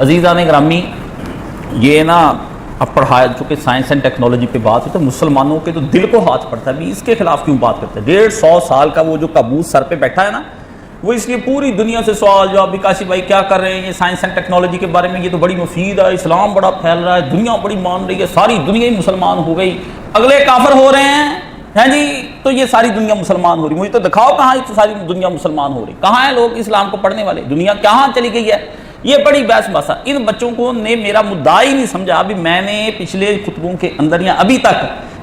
عزیزان گرامی، یہ نا اب پڑھایا چونکہ سائنس اینڈ ٹیکنالوجی پہ بات ہے تو مسلمانوں کے تو دل کو ہاتھ پڑتا ہے بھی اس کے خلاف کیوں بات کرتے ہیں۔ 150 سال کا وہ جو کابوس سر پہ بیٹھا ہے نا، وہ اس لیے پوری دنیا سے سوال جواب بھی کاشی بھائی کیا کر رہے ہیں یہ سائنس اینڈ ٹیکنالوجی کے بارے میں، یہ تو بڑی مفید ہے، اسلام بڑا پھیل رہا ہے، دنیا بڑی مان رہی ہے، ساری دنیا ہی مسلمان ہو گئی، اگلے کافر ہو رہے ہیں جی، تو یہ ساری دنیا مسلمان ہو رہی۔ مجھے تو دکھاؤ کہاں ساری دنیا مسلمان ہو رہی، کہاں ہیں لوگ اسلام کو پڑھنے والے، دنیا کہاں چلی گئی ہے؟ یہ بڑی بحث باسا۔ ان بچوں کو نے میرا مدعا ہی نہیں سمجھا۔ ابھی میں نے پچھلے خطبوں کے اندر یا ابھی تک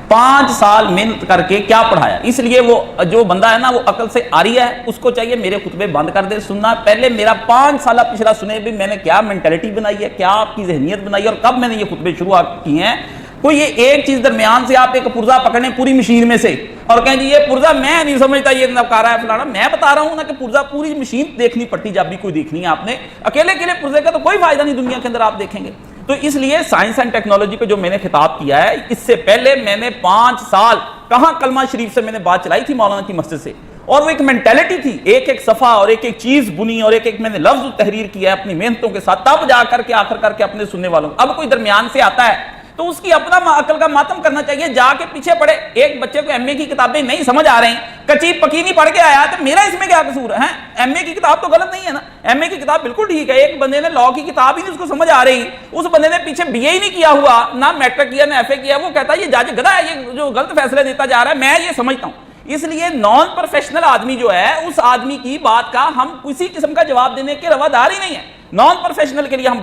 5 سال محنت کر کے کیا پڑھایا، اس لیے وہ جو بندہ ہے نا وہ عقل سے عاری ہے، اس کو چاہیے میرے خطبے بند کر دے سننا، پہلے میرا 5 سالہ پچھلا سنے بھی میں نے کیا مینٹلٹی بنائی ہے، کیا آپ کی ذہنیت بنائی ہے، اور کب میں نے یہ خطبے شروع کی ہیں۔ کوئی یہ ایک چیز درمیان سے آپ ایک پرزا پکڑیں پوری مشین میں سے اور کہیں جی یہ پرزا میں نہیں سمجھتا یہ نکارا ہے فلانا، میں بتا رہا ہوں نا کہ پرزا پوری مشین دیکھنی پڑتی جب بھی کوئی دیکھنی ہے آپ نے، اکیلے پرزے کا تو کوئی فائدہ نہیں دنیا کے اندر آپ دیکھیں گے۔ تو اس لیے سائنس اینڈ ٹیکنالوجی پہ جو میں نے خطاب کیا ہے، اس سے پہلے میں نے 5 سال کہاں کلمہ شریف سے میں نے بات چلائی تھی مولانا کی مسجد سے، اور وہ ایک مینٹلٹی تھی، ایک ایک صفحہ اور ایک ایک چیز بنی اور ایک ایک میں نے لفظ تحریر کیا ہے اپنی محنتوں کے ساتھ، تب جا کر کے آخر کر کے اپنے سننے والوں کو۔ اب کوئی درمیان سے آتا ہے تو اس کی اپنا عقل کا ماتم کرنا چاہیے، جا کے پیچھے پڑے۔ ایک بچے کو ایم اے کی کتابیں نہیں سمجھ آ رہی ہیں، کچی پکی نہیں پڑھ کے آیا تو میرا اس میں کیا قصور ہے؟ ایم اے کی کتاب تو غلط نہیں ہے نا، ایم اے کی کتاب بالکل ٹھیک ہے۔ ایک بندے نے لاء کی کتاب ہی نہیں اس کو سمجھ آ رہی، اس بندے نے پیچھے بی اے ہی نہیں کیا ہوا، نہ میٹرک کیا نہ ایف اے کیا، وہ کہتا ہے یہ جج گدھا ہے، یہ جو غلط فیصلے دیتا جا رہا ہے، میں یہ سمجھتا ہوں۔ اس لیے نان پروفیشنل آدمی جو ہے، اس آدمی کی بات کا ہم کسی قسم کا جواب دینے کے روادار ہی نہیں ہے۔ نان پروفیشنل کے لیے ہم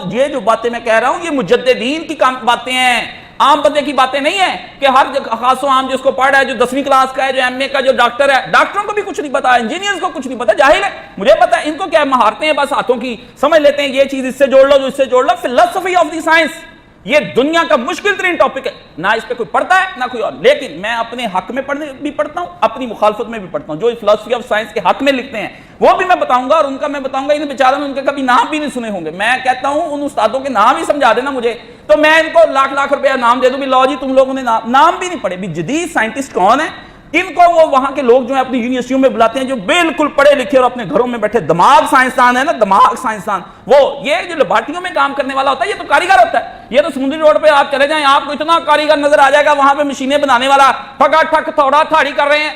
یہ جو باتیں میں کہہ رہا ہوں یہ مجددین کی باتیں ہیں، عام بندے کی باتیں نہیں ہیں کہ ہر خاص و عام جس کو پڑھ رہا ہے، جو 10ویں کلاس کا ہے، جو ایم اے کا، جو ڈاکٹر ہے، ڈاکٹروں کو بھی کچھ نہیں پتا، انجینئرز کو کچھ نہیں پتا، جاہل ہے، مجھے پتا ہے ان کو کیا مہارتیں ہیں، بس ہاتھوں کی سمجھ لیتے ہیں یہ چیز اس سے جوڑ لو جو اس سے جوڑ لو۔ فلسفی آف دی سائنس یہ دنیا کا مشکل ترین ٹاپک ہے، نہ اس پہ کوئی پڑھتا ہے نہ کوئی اور، لیکن میں اپنے حق میں بھی پڑھتا ہوں، اپنی مخالفت میں بھی پڑھتا ہوں۔ جو فلسفی آف سائنس کے حق میں لکھتے ہیں وہ بھی میں بتاؤں گا، اور ان کا میں بتاؤں گا، انہیں بیچاروں نے ان کے کبھی نام بھی نہیں سنے ہوں گے۔ میں کہتا ہوں ان استادوں کے نام ہی سمجھا دینا مجھے، تو میں ان کو لاکھ روپیہ نام دے دوں بھی لو جی تم لوگوں نے نام بھی نہیں پڑھے بھی۔ جدید سائنٹسٹ کون ہے؟ ان کو وہ وہاں کے لوگ جو ہیں اپنی یونیورسٹیوں میں بلاتے ہیں، جو بالکل پڑھے لکھے اور اپنے گھروں میں بیٹھے دماغ سائنسدان ہے نا، دماغ سائنسدان، وہ یہ جو لیبارٹریوں میں کام کرنے والا ہوتا ہے یہ تو کاریگر ہوتا ہے۔ یہ تو سمندری روڈ پہ آپ چلے جائیں آپ کو اتنا کاریگر نظر آ جائے گا، وہاں پہ مشینیں بنانے والا ٹھکا ٹھک تھوڑا تھاڑی کر رہے ہیں،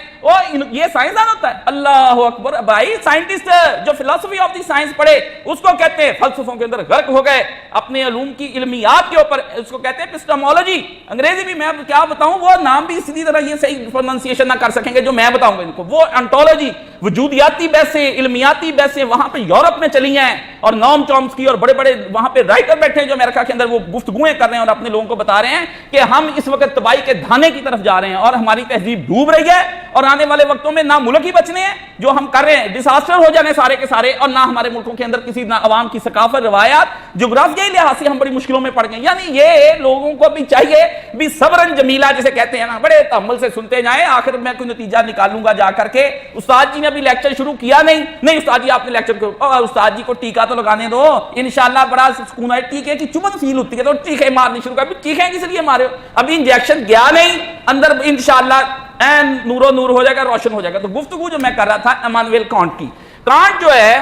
یہ سائنسدان ہوتا ہے۔ اللہ اکبر بھائی، سائنٹسٹ جو فلسفی آف دی سائنس پڑھے اس کو کہتے ہیں فلسفوں کے اندر غرق ہو گئے، اپنے علوم کی علمیات کے اوپر، اس کو کہتے ہیں ایپسٹیمولوجی، انگریزی بھی میں کیا بتاؤں، وہ نام بھی اسی طرح یہ صحیح پروننسیشن نہ کر سکیں گے جو میں بتاؤں گا ان کو۔ وہ انٹولوجی، وجودیاتی بحثیں، علمیاتی بحثیں وہاں پہ یورپ میں چلی ہیں، اور نوم چومسکی اور بڑے بڑے وہاں پہ رائٹر بیٹھے ہیں جو امریکہ کے اندر وہ گفتگویں کر رہے ہیں اور اپنے لوگوں کو بتا رہے ہیں کہ ہم اس وقت تباہی کے دھانے کی طرف جا رہے ہیں، اور ہماری تہذیب ڈوب رہی ہے، اور آنے والے وقتوں میں نہ ملک ہی بچنے ہیں، جو ہم کر رہے ہیں ڈیزاسٹر ہو جانے سارے کے سارے، اور نہ ہمارے ملکوں کے اندر کسی نہ عوام کی ثقافت، روایات، جغرافیائی لحاظ سے ہم بڑی مشکلوں میں پڑ گئے۔ یعنی یہ لوگوں کو بھی چاہیے بھی صبرن جمیلہ جسے کہتے ہیں نا، بڑے تحمل سے سنتے جائیں، آخر میں کوئی نتیجہ نکالوں گا جا کر کے۔ استاد جی نے ابھی لیکچر شروع کیا نہیں استاد جی آپ نے لیکچر کو، استاد جی کو ٹیکا تو لگانے دو، انشاءاللہ بڑا سکون ہے۔ ٹیکے کی چبن فیل ہوتی ہے تو ٹیکے مارنی شروع کر، ٹیکے کس لیے مارے ہو؟ ابھی انجیکشن گیا نہیں اندر، انشاءاللہ این نور و نور ہو جائے گا، روشن ہو جائے گا۔ تو گفتگو جو میں کر رہا تھا امانویل کانٹ کی، کانٹ جو ہے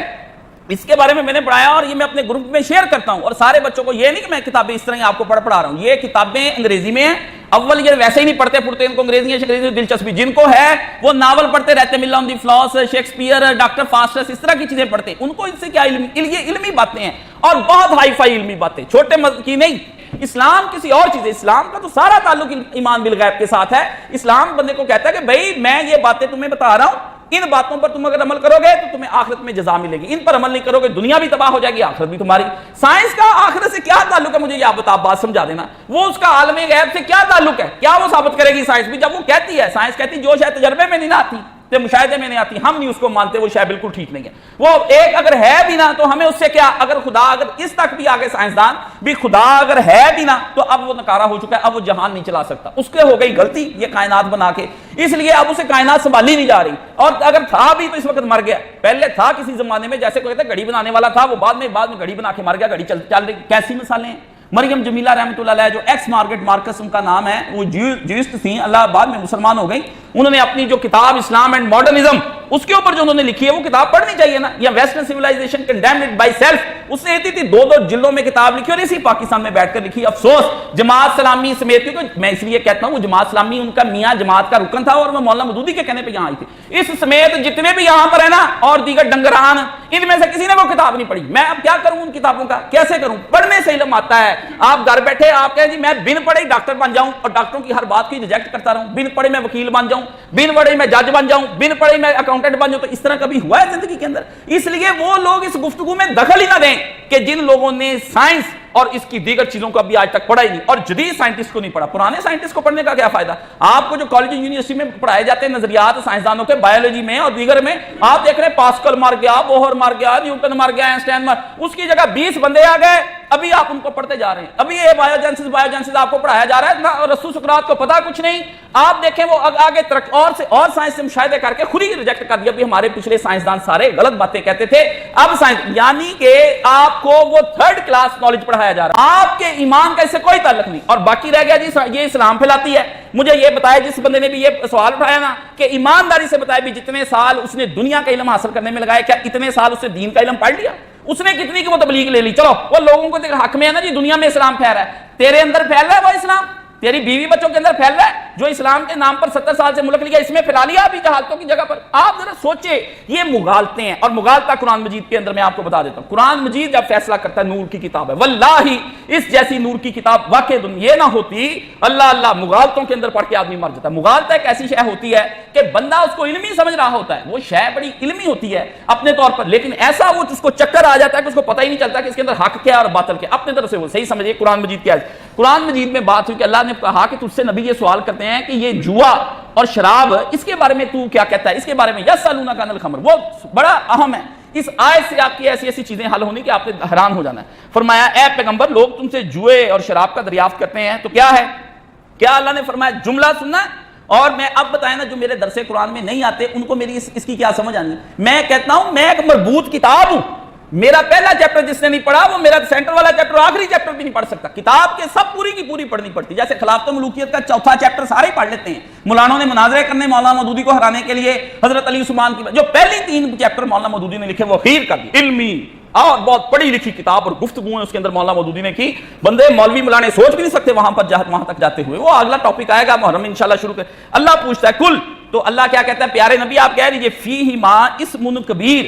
اس کے بارے میں نے پڑھایا، اور یہ میں اپنے گروپ میں شیئر کرتا ہوں، اور سارے بچوں کو یہ نہیں کہ میں کتابیں اس طرح ہی آپ کو پڑھا رہا ہوں، یہ کتابیں انگریزی میں ہیں۔ اول یہ ویسے ہی نہیں پڑھتے پڑھتے، ان کو انگریزی میں دلچسپی، جن کو ہے وہ ناول پڑھتے رہتے، ملا آن دی فلاس، شیکسپیئر، ڈاکٹر فاسٹس، اس طرح کی چیزیں پڑھتے، ان کو ان سے کیا علمی باتیں ہیں، اور بہت ہائی فائی علمی باتیں، چھوٹے کی نہیں۔ اسلام کسی اور چیز ہے، اسلام کا تو سارا تعلق ایمان بالغیب کے ساتھ ہے۔ اسلام بندے کو کہتا ہے کہ بھائی میں یہ باتیں تمہیں بتا رہا ہوں، ان باتوں پر تم اگر عمل کرو گے تو تمہیں آخرت میں جزا ملے گی، ان پر عمل نہیں کرو گے دنیا بھی تباہ ہو جائے گی، آخرت بھی تمہاری۔ سائنس کا آخرت سے کیا تعلق ہے، مجھے یہ آپ بات سمجھا دینا، وہ اس کا عالم غیب سے کیا تعلق ہے، کیا وہ ثابت کرے گی سائنس بھی؟ جب وہ کہتی ہے، سائنس کہتی جو شاید تجربے میں نہیں نہ آتی، مشاہدے میں نہیں آتی، ہم نہیں اس کو مانتے، وہ شاید بالکل ٹھیک نہیں ہے۔ وہ ایک اگر ہے بھی نہ تو ہمیں اس سے کیا، اگر خدا اگر اس تک بھی آگے سائنسدان بھی خدا اگر ہے بھی نہ تو اب وہ نکارا ہو چکا ہے، اب وہ جہان نہیں چلا سکتا، اس کے ہو گئی غلطی یہ کائنات بنا کے، اس لیے اب اسے کائنات سنبھالی نہیں جا رہی، اور اگر تھا بھی تو اس وقت مر گیا۔ پہلے تھا کسی زمانے میں، جیسے کوئی کہتا ہے گھڑی بنانے والا تھا، وہ بعد میں گھڑی بنا کے مر گیا، گھڑی چل رہی۔ کیسی مثالیں ہیں؟ مریم جمیلہ رحمۃ اللہ علیہ جو ایکس مارگریٹ مارکس ان کا نام ہے، وہ جیوسٹ تھیں، اللہ بعد میں مسلمان ہو گئی، انہوں نے اپنی جو کتاب اسلام اینڈ ماڈرنزم اس کے اوپر جو انہوں نے لکھی ہے وہ کتاب پڑھنی چاہیے نا. یا ویسٹرن سیولائزیشن کنڈیمنڈ بائی سیلف, اس نے اتنی 2 جلدوں میں کتاب لکھی اور اسی پاکستان میں بیٹھ کر لکھی. افسوس جماعت اسلامی سمیت, کیونکہ میں اس لیے کہتا ہوں وہ جماعت اسلامی ان کا میاں جماعت کا رکن تھا اور وہ مولانا مودودی کے کہنے پہ یہاں آئی تھی. اس سمیت جتنے بھی یہاں پر ہے نا اور دیگر ڈنگران, ان میں سے کسی نے وہ کتاب نہیں پڑھی. میں اب کیا کروں ان کتابوں کا, کیسے کروں؟ پڑھنے سے علم آتا ہے. آپ گھر بیٹھے آپ کہیں جی میں بن پڑھے ڈاکٹر بن جاؤں اور ڈاکٹروں کی ہر بات کی ریجیکٹ کرتا رہوں, بن پڑھے میں وکیل بن جاؤں, بن پڑھے میں جج بن جاؤں, بن پڑھے میں اکاؤنٹنٹ بن جاؤں. تو اس طرح کبھی ہوا ہے زندگی کے اندر؟ اس لیے وہ لوگ اس گفتگو میں دخل ہی نہ دیں کہ جن لوگوں نے سائنس اور اس کی دیگر چیزوں کو ابھی آج تک پڑھا ہی نہیں, اور جدید سائنٹسٹ کو نہیں پڑھا. پرانے سائنٹسٹ کو پڑھنے کا کیا فائدہ؟ آپ کو جو کالج یونیورسٹی میں پڑھائے جاتے ہیں نظریات سائنسدانوں کے, بایولوجی میں اور دیگر میں, آپ دیکھ رہے ہیں پاسکل مر گیا, بوہر مر گیا, نیوٹن مر گیا, آئنسٹائن مر, اس کی جگہ 20 بندے آ گئے, ابھی آپ ان کو پڑھتے جا رہے ہیں. ابھی یہ بایوجینسس آپ کو پڑھایا جا رہا ہے نہ, رسول سقراط کو پتا کچھ نہیں. آپ دیکھیں وہ آگے اور سائنس سے مشاہدے کر کے خود ہی ریجیکٹ کر دیا. ابھی ہمارے پچھلے سائنسدان سارے غلط باتیں کہتے تھے, اب سائنس یعنی کہ آپ کو وہ 3rd کلاس نالج پڑھایا جا رہا ہے. آپ کے ایمان کا اس سے کوئی تعلق نہیں. اور باقی رہ گیا جی یہ اسلام پھیلاتی ہے. مجھے یہ بتایا جس بندے نے بھی یہ سوال اٹھایا نا کہ ایمانداری سے بتایا بھی جتنے سال اس نے دنیا کا علم حاصل کرنے میں لگائے, کیا اتنے سال اس نے دین کا علم پڑھ لیا؟ اس نے کتنی کی وہ تبلیغ لے لی. چلو وہ لوگوں کو حق میں ہے نا جی دنیا میں اسلام پھیل رہا ہے, تیرے اندر پھیل رہا ہے وہ اسلام, تیری بیوی بچوں کے اندر پھیل رہا ہے جو اسلام کے نام پر 70 سال سے ملک لیا, اس میں پھیلا لیا ابھی جہالتوں کی جگہ پر. آپ ذرا سوچے, یہ مغالطے ہیں. اور مغالطہ قرآن مجید کے اندر میں آپ کو بتا دیتا ہوں, قرآن مجید جب فیصلہ کرتا ہے نور کی کتاب ہے, واللہ اس جیسی نور کی کتاب واقع یہ نہ ہوتی, اللہ اللہ مغالطوں کے اندر پڑھ کے آدمی مر جاتا ہے. مغالطہ ایک ایسی شے ہوتی ہے کہ بندہ اس کو علمی سمجھ رہا ہوتا ہے, وہ شے بڑی علمی ہوتی ہے اپنے طور پر, لیکن ایسا وہ اس کو چکر آ جاتا ہے کہ اس کو پتہ ہی نہیں چلتا کہ اس کے اندر حق کیا اور باطل کیا. اپنے طرف سے وہ صحیح سمجھے قرآن مجید کیا ہے. قرآن مجید میں بات ہوئی کہ اللہ نے کہا کہ تجھ سے نبی یہ سوال کرتے ہیں کہ یہ جوا اور شراب اس کے بارے میں تو کیا کہتا ہے, اس کے بارے میں یسألونک عن الخمر, وہ بڑا اہم ہے. اس آیت سے آپ کی ایسی چیزیں حل ہونی کہ آپ نے حیران ہو جانا ہے. فرمایا اے پیغمبر لوگ تم سے جوئے اور شراب کا دریافت کرتے ہیں تو کیا ہے, کیا اللہ نے فرمایا جملہ سننا. اور میں اب بتائیں نا جو میرے درس قرآن میں نہیں آتے ان کو میری اس کی کیا سمجھ آنی. میں کہتا ہوں میں ایک مربوط کتاب ہوں, میرا پہلا چیپٹر جس نے نہیں پڑھا وہ میرا سینٹر والا چیپٹر آخری چیپٹر بھی نہیں پڑھ سکتا. کتاب کے سب پوری کی پوری پڑھنی پڑتی. جیسے خلافت و ملوکیت کا 4تھا چیپٹر سارے پڑھ لیتے ہیں مولانوں نے مناظرے کرنے مولانا مودودی کو ہرانے کے لیے, حضرت علی عثمان کی جو پہلی 3 چیپٹر مولانا مودودی نے لکھے وہ خیر کر دی. علمی اور بہت پڑھی لکھی کتاب اور گفتگو اس کے اندر مولانا مودودی نے کی. بندے مولوی مولانے سوچ بھی نہیں سکتے وہاں تک جاتے ہوئے. وہ اگلا ٹاپک آئے گا محرم انشاءاللہ شروع کر. اللہ پوچھتا ہے کل, تو اللہ کیا کہتا ہے پیارے نبی آپ کہہ دیجئے فیہ ما اسم کبیر,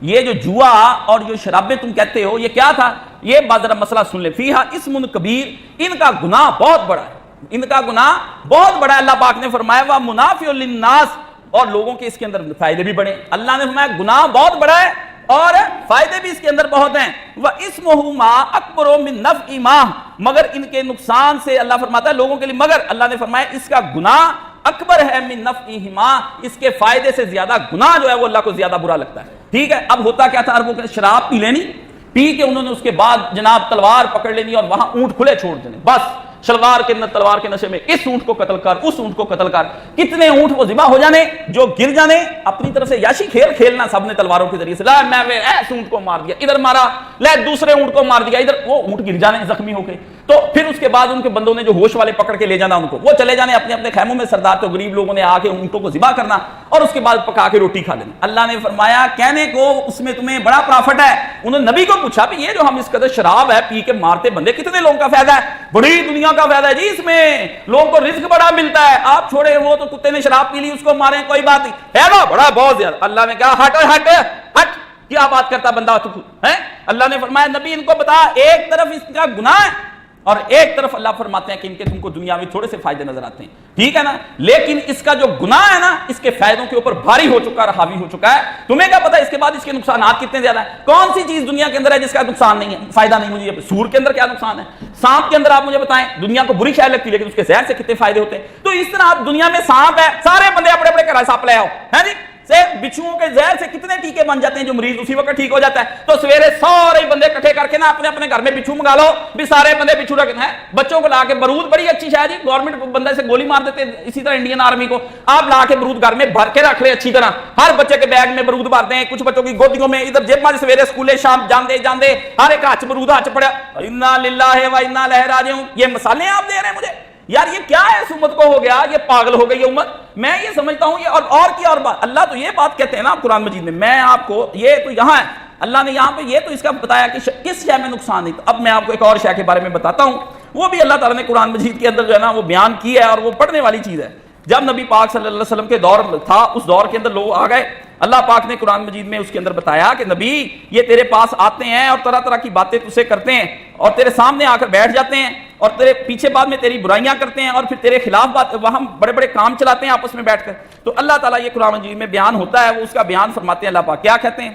یہ جو جوا اور جو شرابیں تم کہتے ہو یہ کیا تھا, یہ ذرا مسئلہ سن لے. فیہا اسم کبیر, ان کا گناہ بہت بڑا ہے, ان کا گناہ بہت بڑا ہے. اللہ پاک نے فرمایا وا منافع للناس, اور لوگوں کے اس کے اندر فائدے بھی بڑے. اللہ نے فرمایا گناہ بہت بڑا ہے اور فائدے بھی اس کے اندر بہت ہیں. وَإِسْمُهُ مَا أَكْبَرُ مِن نَفْعِ مَا, مگر ان کے نقصان سے اللہ فرماتا ہے لوگوں کے لیے, مگر اللہ نے فرمایا اس کا گناہ اکبر ہے من نفعہما, اس کے فائدے سے زیادہ گناہ جو ہے وہ اللہ کو زیادہ برا لگتا ہے. ٹھیک ہے, اب ہوتا کیا تھا عربوں کے, شراب پی لینی, پی کے انہوں نے اس کے بعد جناب تلوار پکڑ لینی اور وہاں اونٹ کھلے چھوڑ دینے, بس شلوار کے اندر تلوار کے نشے میں اس اونٹ کو قتل کر, اس اونٹ کو قتل کر, کتنے اونٹ وہ ذبح ہو جانے جو گر جانے. اپنی طرف سے یاشی کھیل کھیلنا سب نے تلواروں کے ذریعے سے, لا میں ایس اونٹ کو مار دیا, ادھر مارا, لے دوسرے اونٹ کو مار دیا, ادھر وہ اونٹ گر جانے زخمی ہو کے. تو پھر اس کے بعد ان کے بندوں نے جو ہوش والے پکڑ کے لے جانا ان کو, وہ چلے جانے اپنے اپنے خیموں میں, سردار تو غریب لوگوں نے آ کے اونٹوں کو ذبح کرنا اور اس کے بعد پکا کے روٹی کھا لینی. اللہ نے فرمایا کہنے کو اس میں تمہیں بڑا پرافٹ ہے. انہوں نے نبی کو پوچھا بھی یہ جو ہم اس قدر شراب ہے پی کے مارتے بندے, کتنے لوگوں کا فائدہ ہے؟ بڑی دنیا کا فائدہ ہے جی, اس میں لوگوں کو رزق بڑا ملتا ہے. آپ چھوڑے وہ تو کتے نے شراب پی لی اس کو مارے کوئی بات نہیں, فائدہ بڑا بہت زیادہ. اللہ نے کہا ہٹ ہٹ ہٹ, کیا بات کرتا بندہ تو ہے. اللہ نے فرمایا نبی ان کو بتا, ایک طرف اس کا گناہ ہے اور ایک طرف اللہ فرماتے ہیں کہ ان کے تم کو دنیا میں تھوڑے سے فائدے نظر آتے ہیں. ٹھیک ہے نا, لیکن اس کا جو گناہ ہے نا اس کے فائدوں کے اوپر بھاری ہو چکا ہے, حاوی ہو چکا ہے. تمہیں کیا پتا اس کے بعد اس کے نقصانات کتنے زیادہ ہیں؟ کون سی چیز دنیا کے اندر ہے جس کا نقصان نہیں ہے, فائدہ نہیں؟ مجھے سور کے اندر کیا نقصان ہے, سانپ کے اندر آپ مجھے بتائیں. دنیا کو بری شے لگتی ہے لیکن اس کے زہر سے کتنے فائدے ہوتے ہیں. تو اس طرح آپ دنیا میں سانپ ہے, سارے بندے اپنے اپنے گھر سانپ لے آؤ, ہے جی, سے بچھوؤں کے زہر سے کتنے ٹیکے بن جاتے ہیں جو مریض اسی وقت ٹھیک ہو جاتا ہے. تو سویرے سارے بندے اکٹھے کر کے نا اپنے اپنے گھر میں بچھو منگا لو, بھی سارے بندے بچھو رکھتے ہیں. بچوں کو لا کے برود, بڑی اچھی شاید جی, گورنمنٹ بندے سے گولی مار دیتے ہیں. اسی طرح انڈین آرمی کو آپ لا کے برود گھر میں بھر کے رکھ لے اچھی طرح, ہر بچے کے بیگ میں برود بھر دیں, کچھ بچوں کی گودیوں میں, ادھر جیب میں سویرے اسکولے شام جان دے ہر ایک ہاتھ برود ہاتھ پڑا. انا للہ و انا الیہ راجعون, یہ مثالیں آپ دے رہے ہیں مجھے. یار یہ کیا ہے اس امت کو ہو گیا، یہ پاگل ہو گئی یہ امت. میں یہ سمجھتا ہوں یہ اور کی اور بات. اللہ تو یہ بات کہتے ہیں نا قرآن مجید میں آپ کو یہ تو یہاں ہے اللہ نے یہاں پہ یہ تو اس کا بتایا کہ کس شے میں نقصان نہیں. اب میں آپ کو ایک اور شے کے بارے میں بتاتا ہوں، وہ بھی اللہ تعالیٰ نے قرآن مجید کے اندر جو ہے نا وہ بیان کی ہے اور وہ پڑھنے والی چیز ہے. جب نبی پاک صلی اللہ علیہ وسلم کے دور تھا اس دور کے اندر لوگ آ گئے، اللہ پاک نے قرآن مجید میں اس کے اندر بتایا کہ نبی یہ تیرے پاس آتے ہیں اور طرح طرح کی باتیں تجھ سے کرتے ہیں اور تیرے سامنے آ کر بیٹھ جاتے ہیں اور تیرے پیچھے بعد میں تیری برائیاں کرتے ہیں اور پھر تیرے خلاف بات وہاں بڑے بڑے کام چلاتے ہیں آپس میں بیٹھ کر. تو اللہ تعالیٰ یہ قرآن مجید میں بیان ہوتا ہے، وہ اس کا بیان فرماتے ہیں. اللہ پاک کیا کہتے ہیں؟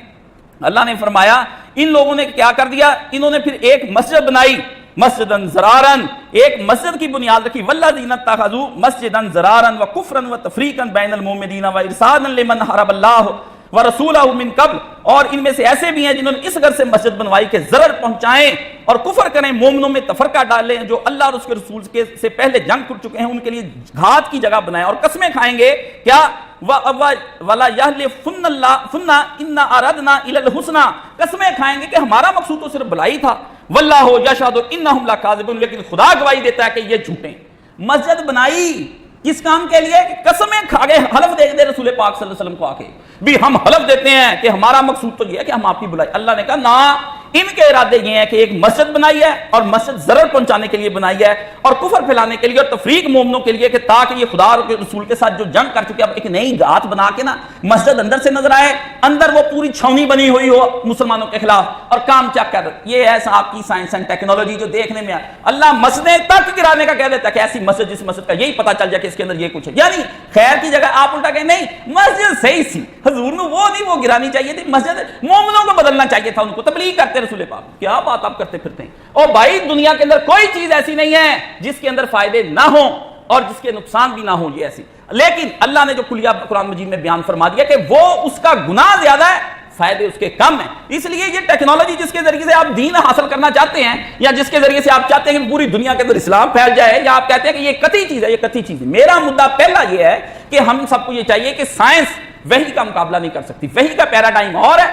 اللہ نے فرمایا ان لوگوں نے کیا کر دیا، انہوں نے پھر ایک مسجد بنائی، مسجدن زرارن، ایک مسجد کی بنیاد رکھی. والذین اتخذوا مسجدن زرارن وکفرا وتفریقا بین المؤمنین وارصادا لمن حارب اللہ ورسولہ من قبل، اور ان میں سے ایسے بھی ہیں جنہوں نے اس غرض سے مسجد بنوائی کہ ضرر پہنچائیں اور کفر کریں، مومنوں میں تفرقہ ڈالیں، جو اللہ اور اس کے رسول سے پہلے جنگ کر چکے ہیں ان کے لیے گھات کی جگہ بنائیں اور قسمیں کھائیں گے کیا وَلَا يَحْلِفُنَّ إِنَّا أَرَدْنَا إِلَى الْحُسْنَى، قسمیں کھائیں گے کہ ہمارا مقصود تو صرف بھلائی تھا. وَاللَّهُ يَشْهَدُ إِنَّهُمْ لَكَاذِبُونَ، لیکن خدا گواہی دیتا ہے کہ یہ جھوٹے. مسجد بنائی کس کام کے لیے؟ قسمیں کھا گئے، حلف دے دے رسول پاک صلی اللہ علیہ وسلم کو آ کے بھی ہم حلف دیتے ہیں کہ ہمارا مقصود تو یہ ہے کہ ہم آپ کی بلائی. اللہ نے کہا نا، ان کے ارادے یہ ہیں کہ ایک مسجد بنائی ہے اور مسجد ضرر پہنچانے کے لیے بنائی ہے اور کفر پھیلانے کے لیے اور تفریق مومنوں کے لیے کہ تاکہ یہ خدا اور رسول کے ساتھ جو جنگ کر چکے اب ایک نئی گھات بنا کے نا مسجد اندر سے نظر آئے، اندر وہ پوری چھاونی بنی ہوئی ہو مسلمانوں کے خلاف اور کام چک کر. یہ ہے آپ کی سائنس اینڈ ٹیکنالوجی جو دیکھنے میں اللہ مسجدیں تک گرانے کا کہہ دیتا ہے کہ ایسی مسجد جس مسجد کا یہی پتہ چل جائے کہ اس کے اندر یہ کچھ ہے. یعنی خیر کی جگہ آپ الٹا کہیں نہیں مسجد صحیح سی، حضور نے وہ نہیں، وہ گرانی چاہیے تھی، مسجد مومنوں کو بدلنا چاہیے تھا، ان کو تبلیغ کرتے رسول پاک. کیا بات آپ کرتے پھرتے ہیں. اور بھائی دنیا کے اندر کوئی چیز ایسی نہیں ہے جس کے اندر فائدے نہ ہوں اور جس کے نقصان بھی نہ ہوں، یہ ایسی. لیکن اللہ نے جو کلیہ قرآن مجید میں بیان فرما دیا کہ وہ اس کا گناہ زیادہ ہے، فائدے اس کے کم ہیں. اس لیے یہ ٹیکنالوجی جس کے ذریعے سے آپ دین حاصل کرنا چاہتے ہیں یا جس کے ذریعے سے آپ چاہتے ہیں کہ پوری دنیا کے اندر اسلام پھیل جائے یا آپ کہتے ہیں کہ یہ قطعی چیز ہے، یہ قطعی چیز ہے. میرا مدعا پہلا یہ ہے کہ ہم سب کو یہ چاہیے کہ سائنس وحی کا مقابلہ نہیں کر سکتی. وحی کا پیراڈائم اور ہے،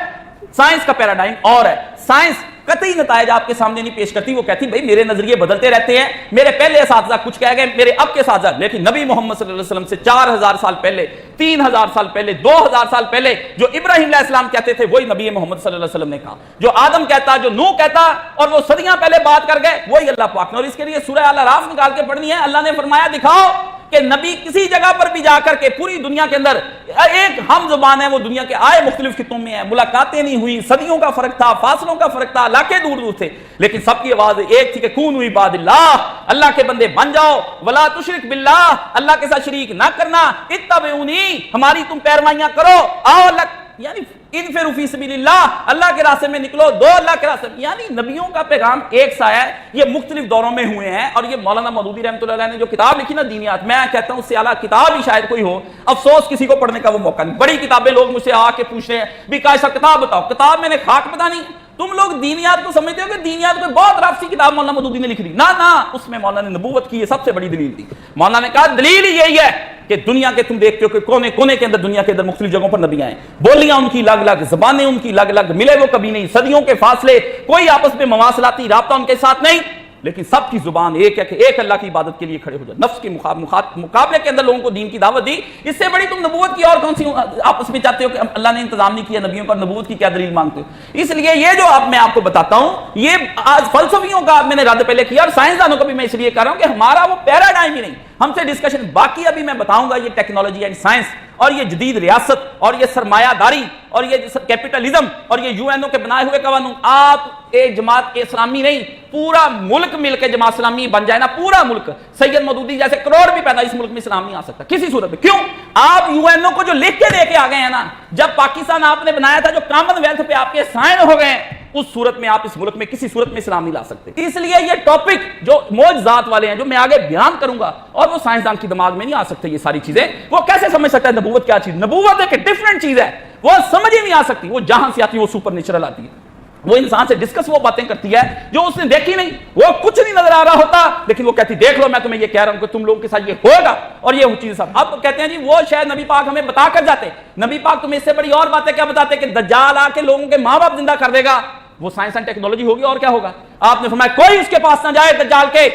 سائنس کا پیراڈائم اور ہے. سائنس قطعی نتائج آپ کے سامنے نہیں پیش کرتی، وہ کہتی بھئی میرے نظریے بدلتے رہتے ہیں، میرے پہلے اساتذہ کچھ کہہ گئے، میرے اب کے اساتذہ. لیکن نبی محمد صلی اللہ علیہ وسلم سے 4000 سال پہلے، 3000 سال پہلے، 2000 سال پہلے جو ابراہیم علیہ السلام کہتے تھے وہی نبی محمد صلی اللہ علیہ وسلم نے کہا. جو آدم کہتا، جو نوح کہتا اور وہ صدیاں پہلے بات کر گئے وہی اللہ پاک نے. اور اس کے لیے سورہ الاعراف نکال کے پڑھنی ہے. اللہ نے فرمایا دکھاؤ کہ نبی کسی جگہ پر بھی جا کر کے پوری دنیا کے اندر ایک ہم زبان ہے، وہ دنیا کے آئے مختلف خطوں میں ہیں، ملاقاتیں نہیں ہوئی، صدیوں کا فرق تھا، فاصلوں کا فرق تھا، علاقے دور دور تھے، لیکن سب کی آواز ایک تھی کہ کونوا عباد اللہ، اللہ کے بندے بن جاؤ، ولا تشرک باللہ، اللہ کے ساتھ شریک نہ کرنا، اتبعونی، ہماری تم پیروائیاں کرو، آؤ اللہ، یعنی انفروا فی سبیل اللہ، اللہ کے راستے میں نکلو، دو اللہ کے راستے میں. یعنی نبیوں کا پیغام ایک سا ہے. یہ مختلف دوروں میں ہوئے ہیں اور یہ مولانا مودودی رحمۃ اللہ علیہ نے جو کتاب لکھی نا دینیات، میں کہتا ہوں اس سے اعلیٰ کتاب ہی شاید کوئی ہو. افسوس کسی کو پڑھنے کا وہ موقع نہیں. بڑی کتابیں لوگ مجھ سے آ کے پوچھ رہے ہیں بھی کیسا کتاب بتاؤ. کتاب میں نے خاک پتہ نہیں. تم لوگ دینیات کو سمجھتے ہو کہ دینیات کوئی بہت رافسی کتاب مولانا مودودی نے لکھ دی. نہ اس میں مولانا نے نبوت کی یہ سب سے بڑی دلیل تھی. مولانا نے کہا دلیل ہی یہی ہے کہ دنیا کے تم دیکھتے ہو کہ کونے کونے کے اندر دنیا کے اندر مختلف جگہوں پر نبی آئے، بولیاں ان کی الگ الگ، زبانیں ان کی الگ الگ، ملے وہ کبھی نہیں، صدیوں کے فاصلے، کوئی آپس میں مواصلاتی رابطہ ان کے ساتھ نہیں، لیکن سب کی زبان ایک ہے کہ ایک اللہ کی عبادت کے لیے کھڑے ہو جائے. نفس کے مقابلے کے اندر لوگوں کو دین کی دعوت دی. اس سے بڑی تم نبوت کی اور کون سی آپس میں چاہتے ہو کہ اللہ نے انتظام نہیں کیا نبیوں کا، نبوت کی کیا دلیل مانگتے ہو. اس لیے یہ جو اب میں آپ کو بتاتا ہوں یہ آج فلسفیوں کا میں نے رد پہلے کیا اور سائنسدانوں کا بھی میں اس لیے کر رہا ہوں کہ ہمارا وہ پیراڈائم ہی نہیں. ہم سے ڈسکشن باقی ابھی میں بتاؤں گا. یہ ٹیکنالوجی اینڈ سائنس اور یہ جدید ریاست اور یہ سرمایہ داری اور یہ کیپٹلزم اور یہ یو این او کے بنائے ہوئے قانون، آپ ایک جماعت اسلامی نہیں پورا ملک مل کے جماعت اسلامی بن جائے نا، پورا ملک، سید مودودی جیسے کروڑ بھی پیدا اس ملک میں اسلام نہیں آ سکتا کسی صورت میں. کیوں؟ آپ یو این او کو جو لکھ کے دے کے آ گئے ہیں نا، جب پاکستان آپ نے بنایا تھا جو کامن ویلتھ پہ آپ کے سائن ہو گئے اس صورت میں آپ اس ملک میں کسی صورت میں اسلام نہیں لا سکتے. اس لیے یہ ٹاپک جو معجزات والے ہیں جو میں آگے بیان کروں گا اور وہ سائنسدان کی دماغ میں نہیں آ سکتے یہ ساری چیزیں. وہ کیسے سمجھ سکتا ہے نبوت کیا چیز؟ نبوت ایک ڈیفرنٹ چیز ہے، وہ سمجھ ہی نہیں آ سکتی. وہ جہاں سے آتی ہے وہ سپر نیچرل آتی ہے. وہ انسان سے ڈسکس وہ باتیں کرتی ہے جو اس نے دیکھی نہیں، وہ کچھ نہیں نظر آ رہا ہوتا لیکن وہ کہتی دیکھ لو میں تمہیں یہ کہہ رہا ہوں کہ تم لوگوں کے ساتھ یہ ہوگا اور یہ چیز سب. اب کہتے ہیں جی وہ شاید نبی پاک ہمیں بتا کر جاتے. نبی پاک تمہیں اس سے بڑی اور باتیں کیا بتاتے کہ دجال آ کے لوگوں کے ماں باپ زندہ کر دے گا. وہ سائنس اینڈ ٹیکنالوجی ہوگی اور کیا ہوگا. آپ نے فرمایا کوئی اس کے پاس نہ جائے دجال کے.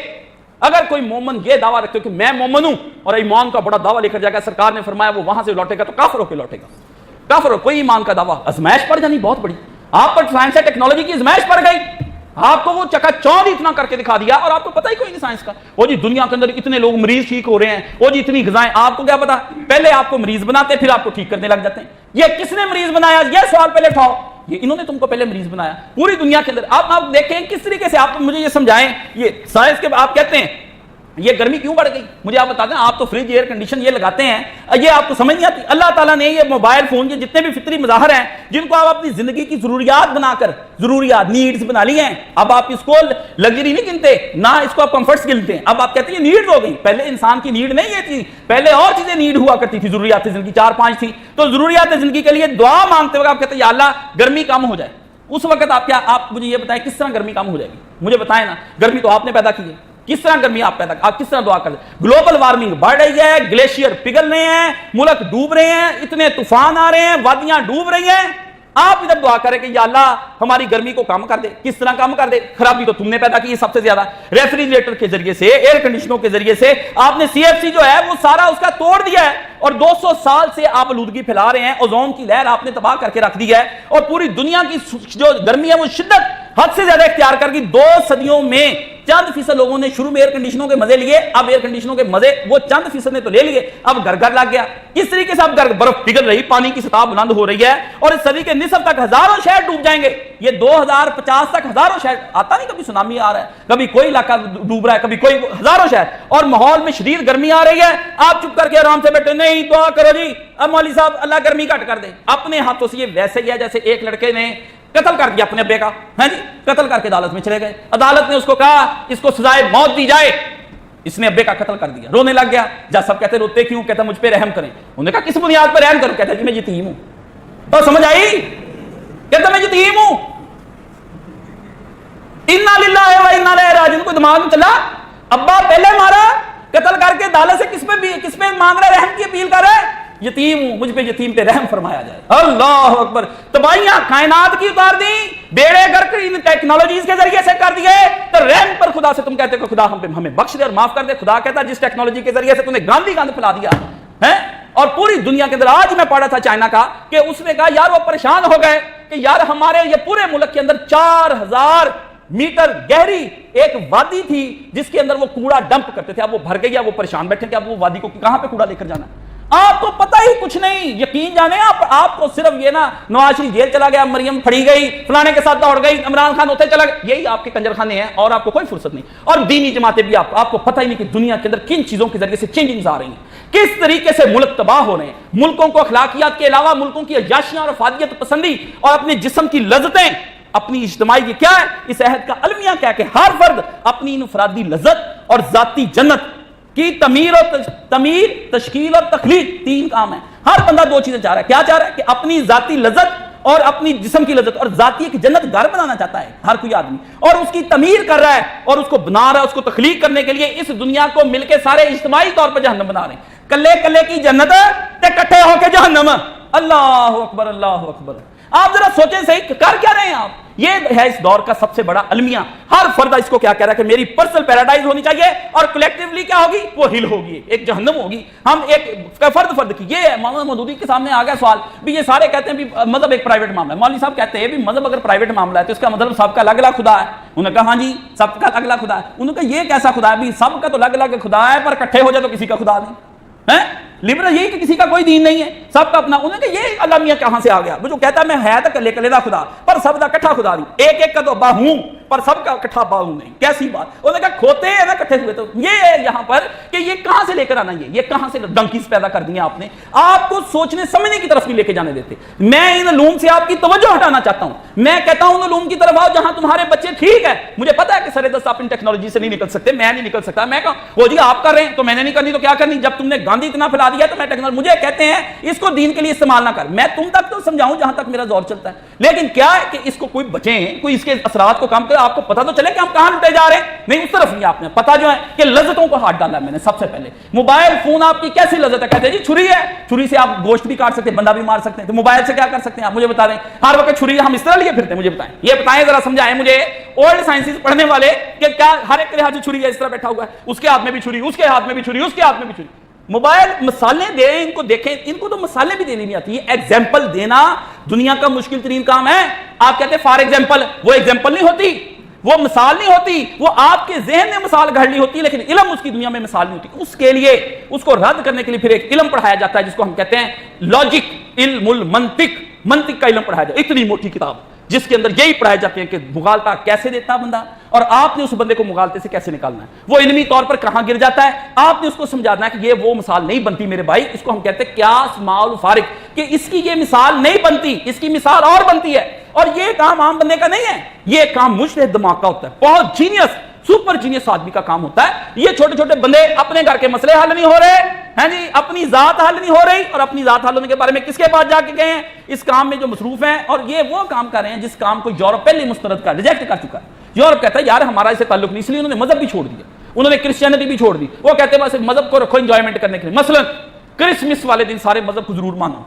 اگر کوئی مومن یہ دعویٰ رکھتے ہو کہ میں مومن ہوں اور ایمان کا بڑا دعویٰ لے کر جائے گا، سرکار نے فرمایا وہ وہاں سے لوٹے گا تو کافر ہو کے لوٹے گا، کافر ہو۔ کوئی ایمان کا دعویٰ، ازمائش پڑ جانی بہت بڑی، آپ پر سائنس ہے ٹیکنالوجی کی ازمائش پڑ گئی، آپ کو وہ چکا چوند اتنا کر کے دکھا دیا اور آپ کو پتہ ہی کوئی نہیں سائنس کا۔ وہ جی دنیا کے اندر اتنے لوگ مریض ٹھیک ہو رہے ہیں، وہ جی اتنی غذائیں، آپ کو کیا پتا، پہلے آپ کو مریض بناتے پھر آپ کو ٹھیک کرنے لگ جاتے ہیں۔ یہ کس نے مریض بنایا، یہ سوال پہلے اٹھاؤ، یہ انہوں نے تم کو پہلے مریض بنایا پوری دنیا کے اندر۔ آپ دیکھیں کس طریقے سے، آپ مجھے یہ سمجھائیں، یہ سائنس کے آپ کہتے ہیں یہ گرمی کیوں بڑھ گئی، مجھے آپ بتا دیں، آپ تو فریج ایئر کنڈیشن یہ لگاتے ہیں، یہ آپ کو سمجھ نہیں آتی۔ اللہ تعالیٰ نے یہ موبائل فون، یہ جتنے بھی فطری مظاہر ہیں جن کو آپ اپنی زندگی کی ضروریات بنا کر، ضروریات نیڈز بنا لی ہیں، اب آپ اس کو لگژری نہیں گنتے، نہ اس کو آپ کمفرٹس گنتے ہیں، اب آپ کہتے ہیں یہ نیڈز ہو گئی۔ پہلے انسان کی نیڈ نہیں یہ تھی، پہلے اور چیزیں نیڈ ہوا کرتی تھی، ضروریات زندگی 4-5 تھی، تو ضروریات زندگی کے لیے دعا مانگتے وقت آپ کہتے ہیں یا اللہ گرمی کم ہو جائے۔ اس وقت آپ مجھے یہ بتائیں کس طرح گرمی کم ہو جائے گی، مجھے بتائیں نا، گرمی تو آپ نے پیدا کی ہے، کس طرح گرمی آپ پیدا، آپ کس طرح دعا کر، گلوبل وارمنگ بڑھ رہی ہے، گلیشیئر پگھل رہے ہیں، ملک ڈوب رہے ہیں، اتنے طوفان آ رہے ہیں، وادیاں ڈوب رہی ہیں، آپ ادھر دعا کریں کہ یا اللہ ہماری گرمی کو کم کر دے۔ کس طرح کم کر دے، خرابی تو تم نے پیدا کی ہے سب سے زیادہ، ریفریجریٹر کے ذریعے سے، ایئر کنڈیشنوں کے ذریعے سے، آپ نے CFC جو ہے وہ سارا اس کا توڑ دیا ہے، اور 200 سال سے آپ آلودگی پھیلا رہے ہیں، اوزون کی لہر آپ نے تباہ کر کے رکھ دی ہے، اور پوری دنیا کی جو گرمی ہے وہ شدت حد سے زیادہ اختیار کر گئی۔ 2 صدیوں میں چند فیصد لوگوں نے شروع میں ایئر کنڈیشنوں کے مزے لیے، اب ایئر کنڈیشنوں کے مزے وہ چند فیصد نے تو لے لیے، اب گھر گھر لگ گیا۔ اس طریقے سے اب برف پگھل رہی، پانی کی سطح بلند ہو رئی ہے، اور اس صدی کے نصف تک ہزاروں شہر ڈوب جائیں گے۔ یہ 2050 تک ہزاروں شہر، آتا نہیں کبھی سونامی آ رہا ہے، کبھی کوئی علاقہ ڈوب رہا ہے، کبھی کوئی، ہزاروں شہر، اور ماحول میں شدید گرمی آ رہی ہے، آپ چپ کر کے آرام سے بیٹھے، نہیں دعا کرو جی اب مولوی صاحب اللہ گرمی گھٹ کر دے۔ اپنے ہاتھوں سے یہ ویسے ہی ہے جیسے ایک لڑکے نے قتل کر دیا اپنے ابے کا، ہاں جی، قتل کر کے عدالت میں چلے گئے، عدالت نے اس کو کہا اس کو سزائے موت دی جائے، اس نے ابے کا قتل کر دیا، رونے لگ گیا۔ جج صاحب کہتے روتے کیوں، کہتا مجھ پہ رحم کریں۔ انہوں نے کہا کس بنیاد پر رحم کروں، کہتا جی میں یتیم ہوں۔ تو سمجھ آئی، کہتا میں یتیم ہوں، انا للہ و انا الیہ راجعون۔ کو دماغ میں چلا، ابا پہلے مارا، قتل کر کے عدالت سے کس پہ مانگ رہا ہے، رحم کی اپیل کر رہا ہے، یتیم ہوں، مجھ پہ یتیم پہ رحم فرمایا جائے۔ اللہ اکبر، تباہیاں کائنات کی اتار دی، بیڑے گرک ان ٹیکنالوجیز کے ذریعے سے کر دیے، تو رحم پر خدا سے تم کہتے کہ خدا ہمیں بخش دے اور معاف کر دے۔ خدا کہتا جس ٹیکنالوجی کے ذریعے سے تم نے گاندھی گند پھیلا دیا ہے، اور پوری دنیا کے اندر، آج میں پڑھا تھا چائنا کا کہ اس نے کہا یار وہ پریشان ہو گئے کہ یار ہمارے یہ پورے ملک کے اندر 4000 میٹر گہری ایک وادی تھی جس کے اندر وہ کوڑا ڈمپ کرتے تھے، اب وہ بھر گئی ہے، وہ پریشان بیٹھے کہ اب وہ وادی کو کہاں پہ کوڑا لے کر جانا ہے۔ آپ کو پتہ ہی کچھ نہیں، یقین جانے آپ کو صرف یہ نا نواز شریف جیل چلا گیا، مریم پھڑی گئی، فلانے کے ساتھ دوڑ گئی، عمران خان ہوتے چلا گیا، یہی آپ کے کنجر خانے ہیں، اور آپ کو کوئی فرصت نہیں۔ اور دینی جماعتیں بھی آپ کو پتہ ہی نہیں کہ دنیا کے اندر کن چیزوں کے ذریعے سے چینجنگز آ رہی ہیں، کس طریقے سے ملک تباہ ہو رہے ہیں۔ ملکوں کو اخلاقیات کے علاوہ ملکوں کی عیاشیاں اور افادیت پسندی اور اپنے جسم کی لذتیں، اپنی اجتماعی یہ کیا ہے، اس عہد کا المیہ کیا ہے کہ ہر فرد اپنی انفرادی لذت اور ذاتی جنت کی تعمیر، تشکیل اور تخلیق، 3 کام ہیں۔ ہر بندہ 2 چیزیں چاہ رہا ہے، کیا چاہ رہا ہے کہ اپنی ذاتی لذت اور اپنی جسم کی لذت اور ذاتی ایک جنت گھر بنانا چاہتا ہے ہر کوئی آدمی، اور اس کی تعمیر کر رہا ہے اور اس کو بنا رہا ہے، اس کو تخلیق کرنے کے لیے اس دنیا کو مل کے سارے اجتماعی طور پر جہنم بنا رہے ہیں۔ کلے کلے کی جنت تے کٹھے ہو کے جہنم۔ اللہ اکبر، اللہ اکبر۔ آپ ذرا سوچیں صحیح، کر کیا رہے ہیں آپ؟ یہ ہے اس دور کا سب سے بڑا المیہ۔ ہر فرد اس کو کیا کہہ رہا ہے کہ میری پرسنل پیراڈائز ہونی چاہیے، اور کلیکٹیولی کیا ہوگی، وہ ہل ہوگی، ایک جہنم ہوگی۔ ہم ایک فرد کی، یہ ہے مولانا مودودی کے سامنے آ گیا سوال بھی، یہ سارے کہتے ہیں بھی مذہب ایک پرائیویٹ معاملہ ہے۔ مولوی صاحب کہتے ہیں بھی مذہب اگر پرائیویٹ معاملہ ہے تو اس کا مطلب سب کا الگ الگ خدا ہے۔ انہوں نے کہا ہاں جی سب کا الگ الگ خدا ہے۔ انہوں نے کہا یہ کیسا خدا ہے بھی، سب کا تو الگ الگ خدا ہے پر اکٹھے ہو جائے تو کسی کا خدا نہیں ہے۔ لبرل یہی کہ کسی کا کوئی دین نہیں ہے، سب کا اپنا۔ انہوں نے کہا یہ المیہ کہاں سے آ گیا؟ وہ جو کہتا ہے میں ہے تو کلے کلے دا خدا پر سب کا کٹھا خدا نہیں، ایک ایک کا تو با ہوں پر سب کا کٹھا با ہوں نہیں، کیسی بات؟ انہوں نے کہا کھوتے ہیں نا کٹھے ہوئے، تو یہ ہے یہاں پر کہ یہ کہاں سے لے کر آنا، یہ کہاں سے ڈنکیز پیدا کر دی ہیں آپ نے، آپ کو سوچنے سمجھنے کی طرف نہیں لے کے جانے دیتے۔ میں ان علوم سے آپ کی توجہ ہٹانا چاہتا ہوں، میں کہتا ہوں ان علوم کی طرف آؤ جہاں تمہارے بچے ٹھیک ہے۔ مجھے پتا ہے کہ سر دست آپ ان ٹیکنالوجی سے نہیں نکل سکتے، میں نہیں نکل سکتا، میں کہوں وہ جی آپ کر رہے ہیں تو میں نے نہیں کرنی تو کیا کرنی؟ جب تم نے گاندھی اتنا پھیلا دیا تو میں ٹیکنالوجی، مجھے کہتے ہیں اس کو دین کے لیے استعمال نہ کر، میں تم تک تو سمجھاؤں جہاں تک میرا زور چلتا ہے، لیکن کیا ہے کہ اس کو کوئی بچیں، کوئی اس کے اثرات کو کم کرے، آپ کو پتہ تو چلے کہ ہم کہاں لٹے جا رہے ہیں، نہیں اس طرف نہیں، آپ نے پتہ جو ہے کہ لذتوں کو ہاتھ ڈالا ہے میں نے سب سے پہلے۔ موبائل فون آپ کی کیسی لذت ہے، کہتے ہیں جی چھری ہے، چھری سے آپ گوشت بھی کاٹ سکتے ہیں، بندہ بھی مار سکتے ہیں، تو موبائل سے کیا کر سکتے ہیں آپ مجھے بتا دیں، ہر وقت چھری ہم اس طرح لیے پھرتے ہیں، مجھے بتائیں، یہ بتائیں ذرا، سمجھائیں مجھے اولڈ سائنسز پڑھنے والے کہ کیا ہر ایک کے ہاتھ میں چھری ہے، اس طرح بیٹھا ہوا ہے، اس کے ہاتھ میں بھی چھری، اس کے ہاتھ میں بھی چھری، اس کے ہاتھ میں بھی چھری۔ موبائل مثالیں دیں ان کو، دیکھیں ان کو تو مثالیں بھی دینی نہیں آتی ہے، ایگزامپل دینا دنیا کا مشکل ترین کام ہے۔ آپ کہتے ہیں فار ایگزامپل، وہ ایگزامپل نہیں ہوتی، وہ مثال نہیں ہوتی، وہ آپ کے ذہن میں مثال گھڑنی ہوتی ہے، لیکن علم اس کی دنیا میں مثال نہیں ہوتی۔ اس کے لیے اس کو رد کرنے کے لیے پھر ایک علم پڑھایا جاتا ہے جس کو ہم کہتے ہیں لاجک، علم المنطق، منطق کا علم پڑھایا جاتا ہے، اتنی موٹی کتاب جس کے اندر یہی پڑھائے جاتے ہیں کہ مغالطہ کیسے دیتا بندہ اور آپ نے اس بندے کو مغالطے سے کیسے نکالنا ہے، وہ علمی طور پر کہاں گر جاتا ہے، آپ نے اس کو سمجھانا ہے کہ یہ وہ مثال نہیں بنتی میرے بھائی، اس کو ہم کہتے ہیں قیاس مال فارق، کہ اس کی یہ مثال نہیں بنتی، اس کی مثال اور بنتی ہے، اور یہ کام عام بندے کا نہیں ہے، یہ کام مجتہد دماغ کا ہوتا ہے، بہت جینیس، سپر جینیس آدمی کا کام ہوتا ہے۔ یہ چھوٹے چھوٹے بندے اپنے گھر کے مسئلے حل نہیں ہو رہے ہیں جی، اپنی ذات حل نہیں ہو رہی، اور اپنی ذات حل ہونے کے بارے میں کس کے پاس جا کے گئے ہیں، اس کام میں جو مصروف ہیں، اور یہ وہ کام کر رہے ہیں جس کام کو یورپ پہلے مسترد کر ریجیکٹ کر چکا ہے۔ یورپ کہتا ہے یار ہمارا اسے تعلق نہیں، اس لیے انہوں نے مذہب بھی چھوڑ دیا، انہوں نے کرسچینٹی بھی چھوڑ دی، وہ کہتے ہیں بس مذہب کو رکھو انجوائمنٹ کرنے کے لیے، مثلا کرسمس والے دن سارے مذہب کو ضرور مانو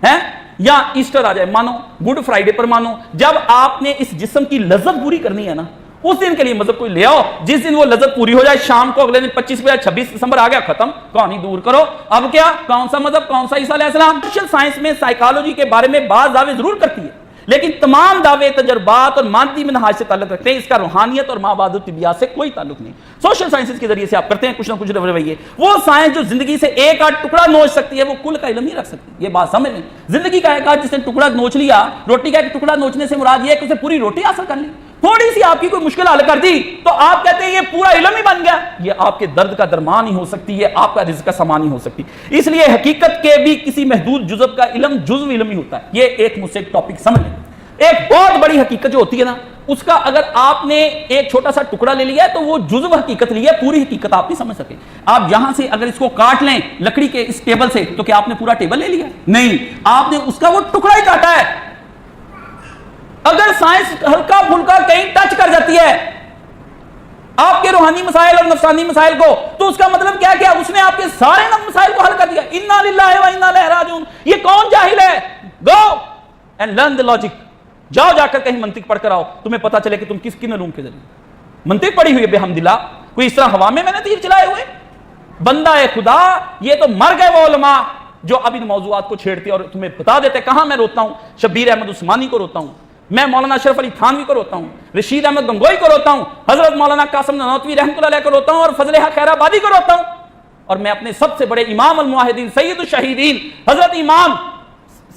ہیں، یا ایسٹر آ جائے مانو، گڈ فرائیڈے پر مانو، جب آپ نے اس جسم کی لذت پوری کرنی ہے نا اس دن کے لیے مذہب کوئی لے آؤ، جس دن وہ لذت پوری ہو جائے شام کو اگلے دن 26 دسمبر آ گیا ختم، کہانی دور کرو، اب کیا کون سا مذہب کون سا عیسیٰ علیہ السلام۔ سوشل سائنس میں سائیکالوجی کے بارے میں بعض دعوے ضرور کرتی ہے، لیکن تمام دعوے تجربات اور مادی منہاج سے تعلق رکھتے ہیں، اس کا روحانیت اور مابعد الطبیعیات سے کوئی تعلق نہیں۔ سوشل سائنسز کے ذریعے سے آپ کرتے ہیں کچھ نہ کچھ رویے، وہ سائنس جو زندگی سے ایک آدھ ٹکڑا نوچ سکتی ہے وہ کل کا علم نہیں رکھ سکتی، یہ بات سمجھ لیں۔ زندگی کا ایک آدھ جس نے ٹکڑا نوچ لیا، روٹی کا ایک ٹکڑا نوچنے سے مراد یہ ہے کہ اسے پوری روٹی حاصل کر لی، تھوڑی سی آپ کی کوئی مشکل حل کر دی تو آپ کہتے ہیں یہ پورا علم ہی بن گیا، یہ آپ کے درد کا درمان ہی ہو سکتی ہے، آپ کا رزق کا سامان ہی ہو سکتی۔ اس لیے حقیقت کے بھی کسی محدود جزو کا علم جزو علم ہی ہوتا ہے، یہ ایک مجھ سے ایک ٹاپک سمجھ لیں۔ ایک بہت بڑی حقیقت جو ہوتی ہے نا، اس کا اگر آپ نے ایک چھوٹا سا ٹکڑا لے لیا ہے تو وہ جزو حقیقت لی ہے، پوری حقیقت آپ نہیں سمجھ سکے۔ آپ یہاں سے اگر اس کو کاٹ لیں لکڑی کے اس ٹیبل سے تو کیا آپ نے پورا ٹیبل لے لیا؟ نہیں، آپ نے اس کا وہ ٹکڑا ہی کاٹا ہے۔ اگر سائنس ہلکا پھلکا کہیں ٹچ کر جاتی ہے آپ کے روحانی مسائل اور نفسانی مسائل کو تو اس کا مطلب کیا کیا اس نے آپ کے سارے مسائل کو حل کر دیا۔ انا للہ و انا الیہ راجعون، یہ کون جاہل ہے؟ Go and learn the logic, جاؤ جا کر کہیں منطق پڑھ کر آؤ، تمہیں پتا چلے کہ تم کس کن علوم کے ذریعے منطق پڑھی ہوئی ہے۔ بحمدللہ کوئی اس طرح ہوا میں نے تیر چلائے ہوئے بندہ ہے خدا، یہ تو مر گئے وہ علماء جو اب ان موضوعات کو چھیڑتے اور تمہیں بتا دیتے۔ کہاں میں روتا ہوں؟ شبیر احمد عثمانی کو روتا ہوں میں، مولانا اشرف علی تھانوی کو روتا ہوں، رشید احمد گنگوئی کو روتا ہوں، حضرت مولانا قاسم نانوتوی رحمۃ اللہ علیہ کو روتا ہوں، اور فضل حق خیر آبادی کو روتا ہوں، اور میں اپنے سب سے بڑے امام الموحدین سید الشہیدین حضرت امام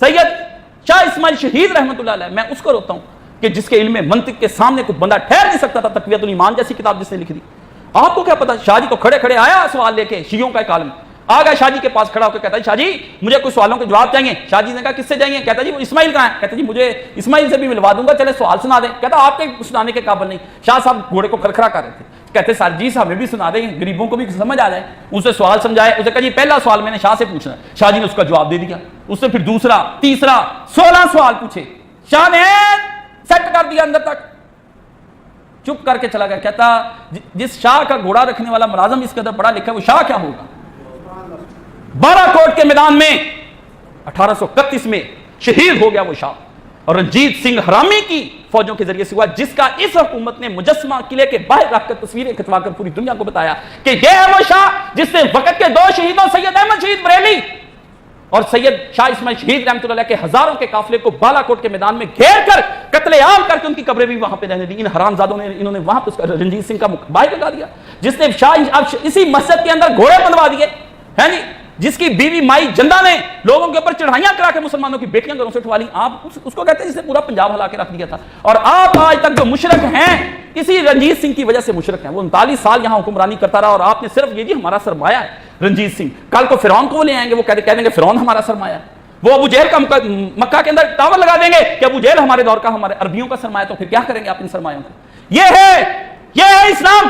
سید شاہ اسماعیل شہید رحمۃ اللہ علیہ، میں اس کو روتا ہوں کہ جس کے علم منطق کے سامنے کوئی بندہ ٹھہر نہیں سکتا تھا۔ تقویۃ الایمان جیسی کتاب جس نے لکھ دی، آپ کو کیا پتا؟ شاہ جی تو کھڑے کھڑے آیا سوال لے کے، شیعوں کا ایک عالم آ گیا شاہ جی کے پاس کھڑا ہو کے کہتا ہے شاہ جی مجھے کچھ سوالوں کے جواب چاہیے۔ شاہ جی نے کہا کس سے چاہیے؟ کہتا جی وہ اسماعیل کہاں ہے؟ کہتا جی مجھے اسماعیل سے بھی ملوا دوں گا، چلے سوال سنا دیں۔ کہتا آپ کے سنانے کے قابل نہیں۔ شاہ صاحب گھوڑے کو کھرکھرا کر رہے تھے، کہتے سر جی ہمیں بھی سنا دیں، غریبوں کو بھی سمجھ آ جائے۔ اسے سوال سمجھائے، اسے کہا جی پہلا سوال میں نے شاہ سے پوچھنا ہے، شاہ جی نے اس کا جواب دے دیا۔ اس سے پھر دوسرا تیسرا 16 سوال پوچھے، شاہ نے سیٹ کر دیا اندر تک، چپ کر کے چلا گیا۔ کہتا جس شاہ کا گھوڑا رکھنے والا ملازم اس قدر پڑھا لکھا ہے وہ شاہ کیا ہوگا؟ 12 کوٹ کے میدان میں 1831 میں شہید ہو گیا وہ شاہ، اور رنجیت سنگھ حرامی کی فوجوں کے ذریعے سے ہوا، جس کا اس حکومت نے مجسمہ قلعے کے باہر رکھ کر تصویریں کھنچوا کر پوری دنیا کو بتایا کہ یہ ہے وہ شاہ جس نے وقت کے 2 شہیدوں سید احمد شہید بریلی اور سید شاہ اسماعیل شہید رحمۃ اللہ علیہ کے ہزاروں کے قافلے کو بالا کوٹ کے میدان میں گھیر کر قتل عام کر کے ان کی قبریں بھی وہاں پہ رہنے دی۔ ان حرامزادوں نے انہوں نے وہاں پہ رنجیت سنگھ کا باہر لگا دیا، جس نے شاہ اسی مسجد کے اندر گھوڑے بنوا دیے ہیں جی، جس کی بیوی مائی جندہ نے لوگوں کے اوپر چڑھائیاں کرا کے مسلمانوں کی بیٹیاں گھروں سے اٹھوا لی۔ آپ اس کو کہتے ہیں جس نے پورا پنجاب ہلا کے رکھ دیا تھا، اور آپ آج تک جو مشرک ہیں اسی رنجیت سنگھ کی وجہ سے مشرک ہیں۔ وہ 39 سال یہاں حکمرانی کرتا رہا، اور آپ نے صرف یہ جی ہمارا سرمایہ ہے رنجیت سنگھ، کل کو فرعون کو لے آئیں گے، وہ کہہ دیں گے فرعون ہمارا سرمایہ ہے، وہ ابو جہل کا مکہ کے اندر ٹاور لگا دیں گے کہ ابو جہل ہمارے دور کا ہمارے عربیوں کا سرمایہ، تو پھر کیا کریں گے آپ ان سرمایوں کو؟ یہ ہے اسلام۔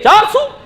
400।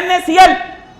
NaCl,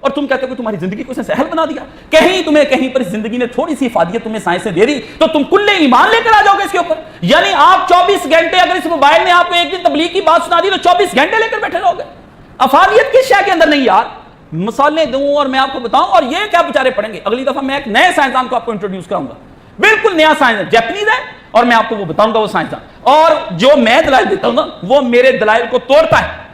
اور تم کہتے ہو کہ تمہاری زندگی کو اس نے سہل بنا دیا. کہیں پر اس زندگی نے تھوڑی سی افادیت تمہیں سائنس سے دے دی تو تم کلے ایمان لے کر آ جاؤ گے اس کے اوپر. یعنی آپ 24 گھنٹے اگر اس موبائل نے آپ کو ایک دن تبلیغ کی بات سنا دی تو 24 گھنٹے لے کر بیٹھے رہو گے. افادیت کس شے کے اندر نہیں یار. مثالیں دوں اور میں آپ کو بتاؤں اور یہ کیا بیچارے پڑھیں گے. اگلی دفعہ میں ایک نئے سائنسدان کو آپ کو انٹروڈیوس کراؤں گا, بالکل نیا سائنس, جیپنیز ہے, اور میں آپ کو وہ بتاؤں گا وہ سائنسدان. اور جو میں دلائل دیتا ہوں نا وہ میرے دلائل کو توڑتا ہے.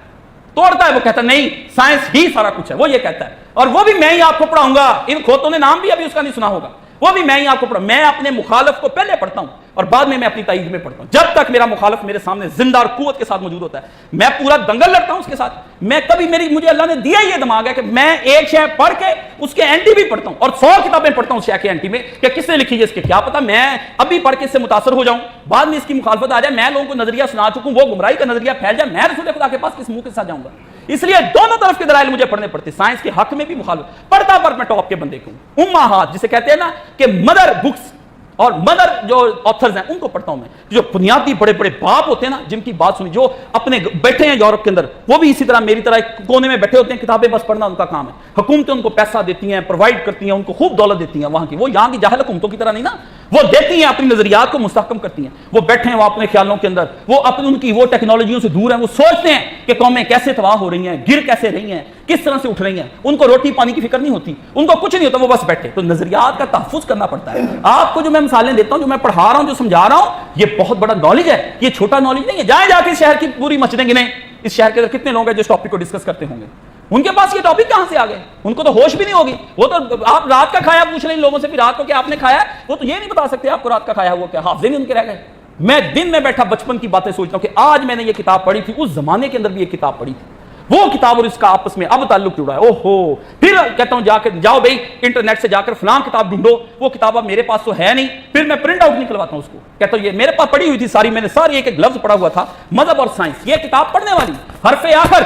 وہ کہتا ہے نہیں سائنس ہی سارا کچھ ہے, وہ یہ کہتا ہے. اور وہ بھی میں ہی آپ کو پڑھاؤں گا. ان کھوتوں نے نام بھی ابھی اس کا نہیں سنا ہوگا. وہ بھی میں ہی آپ کو پڑھاؤں. میں اپنے مخالف کو پہلے پڑھتا ہوں اور بعد میں اپنی تائید میں پڑھتا ہوں. جب تک میرا مخالف میرے سامنے زندہ اور قوت کے ساتھ موجود ہوتا ہے میں پورا دنگل لڑتا ہوں اس کے ساتھ. میں کبھی مجھے اللہ نے دیا یہ دماغ ہے کہ میں ایک شے پڑھ کے اس کے اینٹی بھی پڑھتا ہوں اور 100 کتابیں پڑھتا ہوں اس شے کے اینٹی میں کہ کس نے لکھی ہے, اس کے کیا پتا میں ابھی پڑھ کے اس سے متاثر ہو جاؤں, بعد میں اس کی مخالفت آ جائے, میں لوگوں کو نظریہ سنا چکوں, وہ گمراہی کا نظریہ پھیل جائے, میں رسول خدا کے پاس کس منہ کے ساتھ جاؤں گا. اس لیے دونوں طرف کے دلائل مجھے پڑھنے پڑتے. سائنس کے حق میں بھی مخالف پڑھتا پر میں ٹاپ کے بندے کو امہات جسے کہتے ہیں نا کہ مدر بکس اور مدر جو آتھرز ہیں ان کو پڑھتا ہوں میں. جو بنیادی بڑے بڑے باپ ہوتے ہیں نا جن کی بات سنی, جو اپنے بیٹھے ہیں یورپ کے اندر, وہ بھی اسی طرح میری طرح ایک کونے میں بیٹھے ہوتے ہیں, کتابیں بس پڑھنا ان کا کام ہے. حکومتیں ان کو پیسہ دیتی ہیں, پرووائڈ کرتی ہیں, ان کو خوب دولت دیتی ہیں وہاں کی. وہ یہاں کی جاہل حکومتوں کی طرح نہیں نا, وہ دیتی ہیں اپنی نظریات کو مستحکم کرتی ہیں. وہ بیٹھے ہیں وہ اپنے خیالوں کے اندر, وہ اپنی ان کی وہ ٹیکنالوجیوں سے دور ہیں. وہ سوچتے ہیں کہ قومیں کیسے تباہ ہو رہی ہیں, گر کیسے رہی ہیں, کس طرح سے اٹھ رہی ہیں. ان کو روٹی پانی کی فکر نہیں ہوتی, ان کو کچھ نہیں ہوتا, وہ بس بیٹھے. تو نظریات کا تحفظ کرنا پڑتا ہے. آپ کو جو میں مثالیں دیتا ہوں, جو میں پڑھا رہا ہوں, جو سمجھا رہا ہوں, یہ بہت بڑا نالج ہے. یہ چھوٹا نالج نہیں ہے. جائیں جا کے اس شہر کی پوری مسجدیں گنیں, اس شہر کے اندر کتنے لوگ ہیں جو اس ٹاپک کو ڈسکس کرتے ہوں گے. ان کے پاس یہ ٹاپک کہاں سے آ گئے؟ ان کو تو ہوش بھی نہیں ہوگی. وہ تو آپ رات کا کھایا پوچھ رہے ہیں لوگوں سے, بھی رات کو کیا آپ نے کھایا, وہ تو یہ نہیں بتا سکتے آپ کو رات کا کھایا ہوا کیا. حافظے نہیں ان کے رہ گئے. میں دن میں بیٹھا بچپن کی باتیں سوچتا ہوں کہ آج میں نے یہ کتاب پڑھی تھی, اس زمانے کے اندر بھی یہ کتاب پڑھی تھی, وہ کتاب اور اس کا آپس میں اب تعلق جڑا ہے. اوہو, پھر کہتا ہوں جاؤ بھائی انٹرنیٹ سے جا کر فلاں کتاب ڈھونڈو, وہ کتاب اب میرے پاس تو ہے نہیں. پھر میں پرنٹ آؤٹ نکلواتا ہوں اس کو, کہتا ہوں یہ میرے پاس پڑھی ہوئی تھی ساری, میں نے ساری ایک لفظ پڑھا ہوا تھا, مذہب اور سائنس. یہ کتاب پڑھنے والی حرف آخر.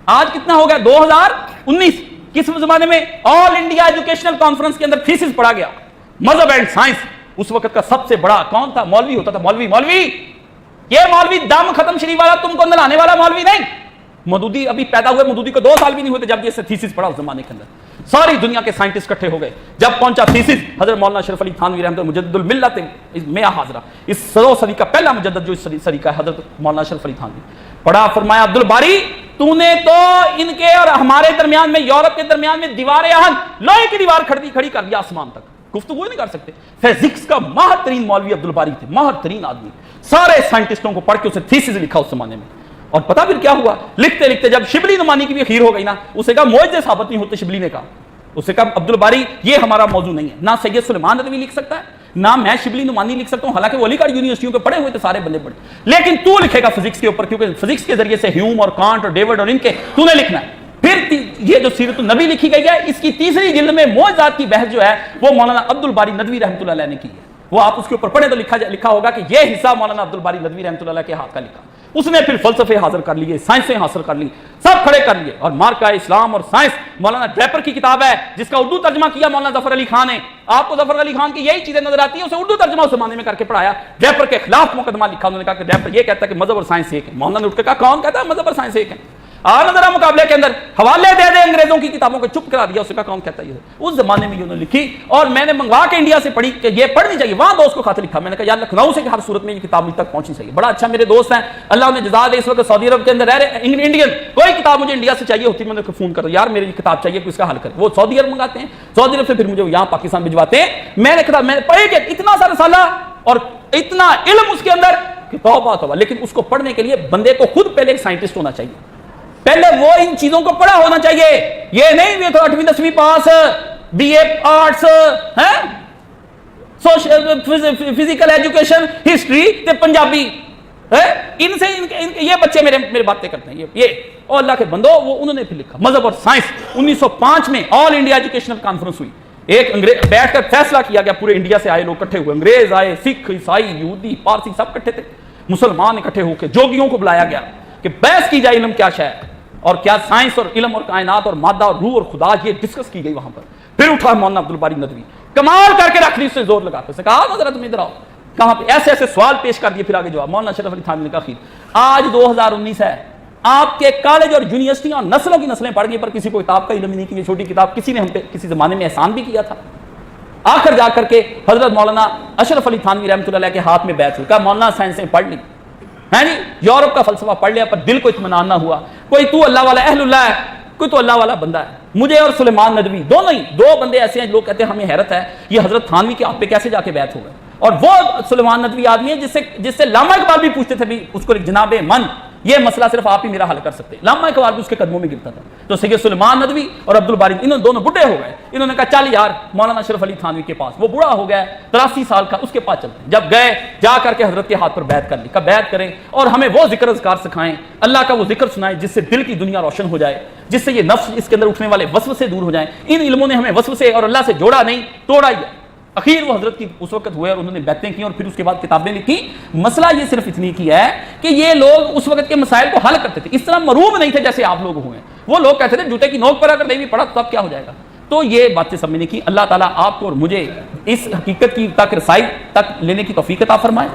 آج کتنا ہو گیا 2019, کس زمانے میں آل انڈیا ایجوکیشنل کانفرنس کے اندر تھیسس پڑھا گیا مذہب اینڈ سائنس. اس وقت کا سب سے بڑا کون تھا؟ مولوی ہوتا تھا. مولوی یہ مولوی دم ختم شریف والا, تم کو نلانے والا مولوی نہیں. مودودی ابھی پیدا ہوئے, مودودی کو 2 سال بھی نہیں ہوئے جب یہ تھیسس پڑھا اس زمانے کے اندر. ساری دنیا کے سائنٹسٹ اکٹھے ہو گئے. جب پہنچا تھیسس, حضرت مولانا اشرف علی تھانوی رحمۃ اللہ مجدد الملت میں حاضرہ, اس 100 صدی کا پہلا مجدد جو اس صدی کا ہے, حضرت مولانا اشرف علی تھانوی پڑھا. فرمایا عبد الباری تو نے تو ان کے اور ہمارے درمیان میں, یورپ کے درمیان میں دیوار اہن, لوہے کی دیوار کھڑی کر دیا آسمان تک, گفتگو نہیں کر سکتے. فزکس کا ماہر ترین مولوی عبد الباری تھے, ماہر ترین آدمی. سارے سائنٹسٹوں کو پڑھ کے اسے تھیسس لکھا اس زمانے میں. اور پتا پھر کیا ہوا, لکھتے لکھتے جب شبلی نعمانی کی بھی اخیر ہو گئی نا, اسے کہا معجزے ثابت نہیں ہوتے. شبلی نے کہا, اسے کہا عبد الباری یہ ہمارا موضوع نہیں ہے, نہ سید سلیمان ندوی لکھ سکتا ہے, نہ میں شبلی نعمانی لکھ سکتا ہوں, حالانکہ وہ علی گڑھ یونیورسٹیوں کے پڑھے ہوئے تھے سارے بندے پڑھے, لیکن تو لکھے گا فزکس کے اوپر, کیونکہ فزکس کے ذریعے سے ہیوم اور کانٹ اور ڈیوڈ اور ان کے تو نے لکھنا ہے. پھر یہ جو سیرت النبی لکھی گئی ہے, اس کی 3ری جلد میں معجزات کی بحث جو ہے وہ مولانا عبد الباری ندوی رحمۃ اللہ علیہ نے کی ہے. وہ آپ اس کے اوپر پڑھیں تو لکھا ہوگا کہ یہ حصہ مولانا عبد الباری ندوی رحمۃ اللہ کے ہاتھ کا لکھا. اس نے پھر فلسفے حاصل کر لیے, سائنسیں حاصل کر لی, سب کھڑے کر لیے. اور مارکا اسلام اور سائنس مولانا ڈریپر کی کتاب ہے, جس کا اردو ترجمہ کیا مولانا ظفر علی خان نے. آپ کو ظفر علی خان کی یہی چیزیں نظر آتی ہیں, اسے اردو ترجمہ اس زمانے میں کر کے پڑھایا. ڈریپر کے خلاف مقدمہ لکھا, انہوں نے کہا کہ ڈریپر یہ کہتا ہے کہ مذہب اور سائنس ایک ہے. مولانا نے اٹھ کے کہا کون کہتا ہے مذہب اور سائنس ایک ہے؟ ذرا مقابلے کے اندر حوالے دے دے انگریزوں کی کتابوں کو, چپ کرا دیا. اسے کہا کون کہتا ہے یہ؟ اس زمانے میں انہوں نے لکھی, اور میں نے منگوا کے انڈیا سے پڑھی کہ یہ پڑھنی چاہیے. وہاں دوست کو خط لکھا, میں نے کہا یار لکھنؤ سے ہر صورت میں یہ کتاب مجھ تک پہنچنی چاہیے. بڑا اچھا میرے دوست ہیں, اللہ انہیں جزا دے, اس وقت سعودی عرب کے اندر رہ رہے, انڈین. کوئی کتاب مجھے انڈیا سے چاہیے ہوتی, میں نے فون کر یار میری کتاب چاہیے, اس کا حل کرے. وہ سعودی عرب منگاتے ہیں, سعودی عرب سے پھر مجھے یہاں پاکستان بھجواتے ہیں. میں نے کہا میں نے پڑھی کہ اتنا سا رسالہ اور اتنا علم اس کے اندر کہ توبہ توبہ. لیکن اس کو پڑھنے کے لیے بندے کو خود پہلے ایک سائنٹسٹ ہونا چاہیے, پہلے وہ ان چیزوں کو پڑھا ہونا چاہیے. یہ نہیں یہ تو 8ویں 10ویں پاس, بی اے آرٹس ہے, فزیکل ایجوکیشن, ہسٹری تے پنجابی, ان سے یہ بچے میرے باتیں کرتے ہیں. یہ اور اللہ کے بندو, وہ انہوں نے پھر لکھا مذہب اور سائنس. 1905 میں آل انڈیا ایجوکیشنل کانفرنس ہوئی. ایک انگریز بیٹھ کر فیصلہ کیا گیا, پورے انڈیا سے آئے لوگ اکٹھے ہوئے, انگریز آئے, سکھ, عیسائی, یہودی, پارسی, سب اکٹھے تھے. مسلمان اکٹھے ہو کے جوگیوں کو بلایا گیا کہ بحث کی جائے علم کیا شے ہے, اور کیا سائنس اور علم اور کائنات اور مادہ اور روح اور خدا, یہ ڈسکس کی گئی وہاں پر. پھر اٹھا مولانا عبد الباری ندوی, کمال کر کے رکھ لی, اس سے زور لگا کے کہا نا ذرا تم ادھر آؤ. کہاں پہ ایسے ایسے سوال پیش کر دیے, پھر آگے جواب. مولانا اشرف علی تھانوی نے کہا خیر آج 2019 ہے, آپ کے کالج اور یونیورسٹیاں اور نسلوں کی نسلیں پڑھ گئی پر کسی کو کتاب کا علم ہی نہیں کہ یہ چھوٹی کتاب کسی نے ہم پہ کسی زمانے میں احسان بھی کیا تھا. آخر جا کر کے حضرت مولانا اشرف علی تھانوی رحمۃ اللہ علیہ کے ہاتھ میں بیعت ہوئی, کہا مولانا سائنسیں پڑھ لی ہے جی, یورپ کا فلسفہ پڑھ لیا, پر دل کو اطمینان نہ ہوا. کوئی تو اللہ والا اہل اللہ ہے, کوئی تو اللہ والا بندہ ہے. مجھے اور سلیمان ندوی دونوں ہی دو بندے ایسے ہیں, لوگ کہتے ہیں ہمیں حیرت ہے یہ حضرت تھانوی کے آپ پہ کیسے جا کے بیعت ہو گئے. اور وہ سلیمان ندوی آدمی ہے جس سے علامہ اقبال بھی پوچھتے تھے بھی اس کو جناب من یہ مسئلہ صرف آپ ہی میرا حل کر سکتے. علامہ اقبال بھی اس کے قدموں میں گرتا تھا. تو سید سلیمان ندوی اور عبد الباری انہوں دونوں بڈھے ہو گئے. انہوں نے کہا چل یار مولانا اشرف علی تھانوی کے پاس, وہ بوڑھا ہو گیا 83 سال کا, اس کے پاس چلتے ہیں. جب گئے جا کر کے حضرت کے ہاتھ پر بیعت کر لی, کہا بیعت کریں اور ہمیں وہ ذکر اذکار سکھائیں, اللہ کا وہ ذکر سنائیں جس سے دل کی دنیا روشن ہو جائے, جس سے یہ نفس اس کے اندر اٹھنے والے وسوسے دور ہو جائیں. ان علموں نے ہمیں وسوسے اور اللہ سے جوڑا نہیں توڑا ہی ہے. اخیر وہ حضرت کی اس وقت ہوئے اور انہوں نے بیعتیں کی اور پھر اس کے بعد کتابیں لکھی. مسئلہ یہ صرف اتنی کی ہے کہ یہ لوگ اس وقت کے مسائل کو حل کرتے تھے, اس طرح مروب نہیں تھے جیسے آپ لوگ ہوئے. وہ لوگ کہتے تھے جوتے کی نوک پر اگر نہیں بھی پڑا تب کیا ہو جائے گا. تو یہ باتیں سب میں نے کی. اللہ تعالیٰ آپ کو اور مجھے اس حقیقت کی تک رسائی تک لینے کی توفیق عطا فرمائے.